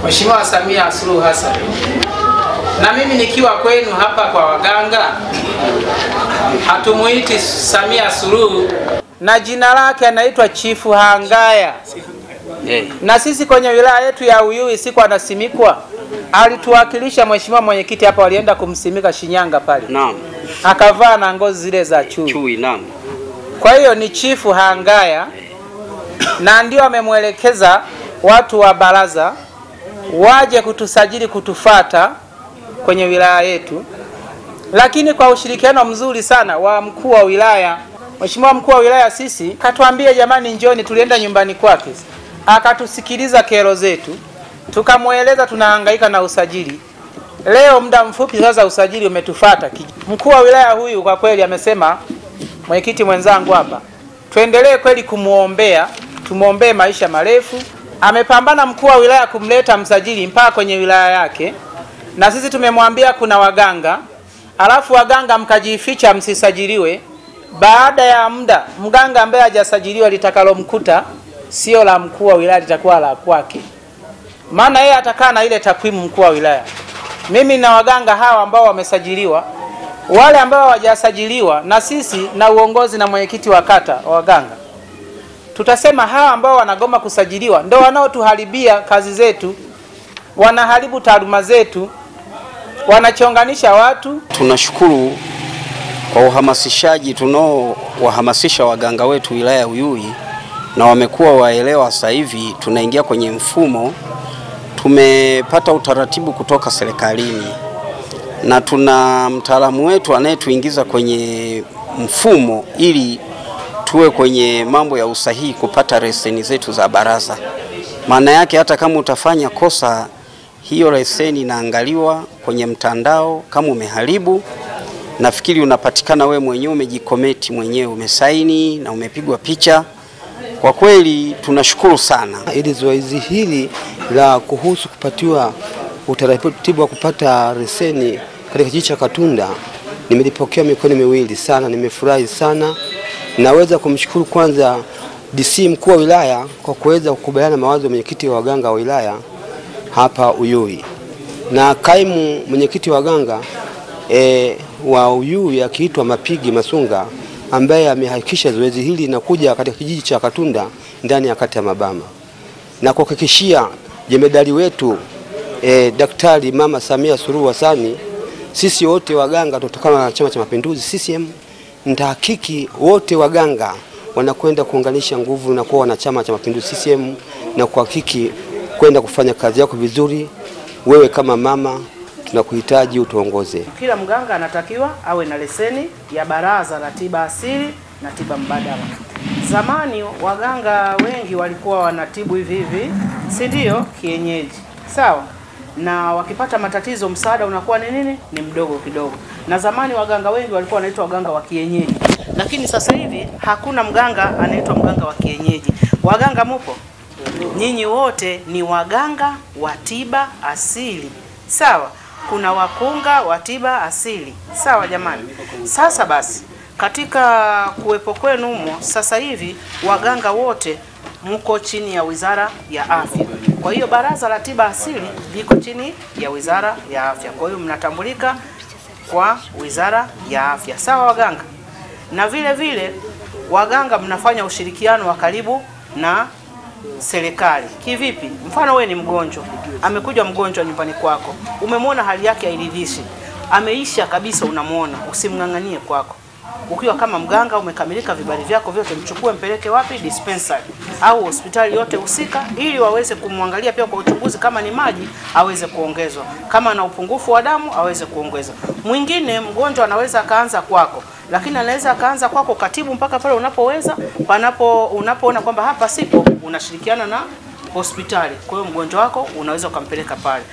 Mheshimiwa Samia Suluhu Hassan. Na mimi nikiwa kwenu hapa kwa waganga, hatumuiti Samia Suluhu, na jina lake anaitwa Chifu Hangaya. Na sisi kwenye wilaya yetu ya Uyui siku anasimikwa, alituwakilisha mheshimiwa mwenyekiti hapa, walienda kumsimika Shinyanga pale. Naam. Akavaa na ngozi zile za chui. Chui, naam. Kwa hiyo ni Chifu Hangaya, na ndio amemwelekeza watu wa baraza waje kutusajili kutufata kwenye wilaya yetu, lakini kwa ushirikiano mzuri sana wa mkuu wa wilaya. Mheshimiwa mkuu wa wilaya sisi katuambia jamani njoni, tulienda nyumbani kwake, akatusikiliza kero zetu, tukamweleza tunahangaika na usajili. Leo muda mfupi sasa usajili umetufata. Mkuu wa wilaya huyu kwa kweli amesema, mwenyekiti mwenzangu hapa, tuendelee kweli kumuombea, tumuombee maisha marefu. Amepambana mkuu wa wilaya kumleta msajili mpaka kwenye wilaya yake, na sisi tumemwambia kuna waganga, alafu waganga mkajificha msisajiliwe. Baada ya muda mganga ambaye hajasajiliwa litakalomkuta sio la mkuu wa wilaya, litakuwa la kwake, maana yeye atakaa na ile takwimu mkuu wa wilaya. Mimi na waganga hawa ambao wamesajiliwa, wale ambao hawajasajiliwa, na sisi na uongozi na mwenyekiti wa kata wa waganga tutasema hawa ambao wanagoma kusajiliwa ndio wanaotuharibia kazi zetu, wanaharibu taaluma zetu, wanachonganisha watu. Tunashukuru kwa uhamasishaji tunaowahamasisha waganga wetu wilaya ya Uyui, na wamekuwa waelewa. Sasa hivi tunaingia kwenye mfumo, tumepata utaratibu kutoka serikalini na tuna mtaalamu wetu anayetuingiza kwenye mfumo ili tuwe kwenye mambo ya usahihi kupata leseni zetu za baraza. Maana yake hata kama utafanya kosa, hiyo leseni inaangaliwa kwenye mtandao. Kama umeharibu, nafikiri unapatikana we mwenyewe, umejikometi mwenyewe, umesaini na umepigwa picha. Kwa kweli tunashukuru sana. Ili zoezi hili la kuhusu kupatiwa utaratibu wa kupata leseni katika kijiji cha Katunda nimelipokea mikono miwili sana, nimefurahi sana. Naweza kumshukuru kwanza DC mkuu wa wilaya kwa kuweza kukubaliana mawazo ya mwenyekiti wa waganga wa wilaya hapa Uyui, na kaimu mwenyekiti wa waganga wa Uyui akiitwa Mapigi Masunga, ambaye amehakikisha zoezi hili linakuja katika kijiji cha Katunda ndani ya kata ya Mabama, na kuhakikishia jemedali wetu Daktari Mama Samia Suluhu Hassan, sisi wote waganga tutokana na Chama cha Mapinduzi CCM, nitahakiki wote waganga wanakwenda kuunganisha nguvu na kuwa na Chama cha Mapinduzi CCM, na kuhakiki kwenda kufanya kazi yako vizuri. Wewe kama mama tunakuhitaji utuongoze. Kila mganga anatakiwa awe na leseni ya Baraza la Tiba Asili na Tiba Mbadala. Zamani waganga wengi walikuwa wanatibu hivi hivi, si ndio, kienyeji. Sawa? Na wakipata matatizo msaada unakuwa ni nini? Ni mdogo kidogo. Na zamani waganga wengi walikuwa wanaitwa waganga wa kienyeji. Lakini sasa hivi hakuna mganga anaitwa mganga wa kienyeji. Waganga mupo? Nyinyi wote ni waganga wa tiba asili. Sawa? Kuna wakunga wa tiba asili. Sawa jamani? Sasa basi, katika kuwepo kwenu humo sasa hivi waganga wote mko chini ya Wizara ya Afya. Kwa hiyo Baraza la Tiba Asili liko chini ya Wizara ya Afya. Kwa hiyo mnatambulika kwa Wizara ya Afya. Sawa waganga? Na vile vile waganga mnafanya ushirikiano wa karibu na serikali. Kivipi? Mfano wewe ni mgonjwa, amekuja mgonjwa nyumbani kwako, umemwona hali yake hairidhishi, ameisha kabisa, unamuona, usimnganganie kwako. Ukiwa kama mganga umekamilika, vibali vyako vyote, mchukue mpeleke wapi? Dispensary au hospitali yote husika, ili waweze kumwangalia pia kwa uchunguzi, kama ni maji aweze kuongezwa, kama ana upungufu wa damu aweze kuongeza. Mwingine mgonjwa anaweza akaanza kwako, lakini anaweza akaanza kwako katibu mpaka pale unapoweza, unapoona kwamba hapa sipo, unashirikiana na hospitali. Kwa hiyo mgonjwa wako unaweza ukampeleka pale.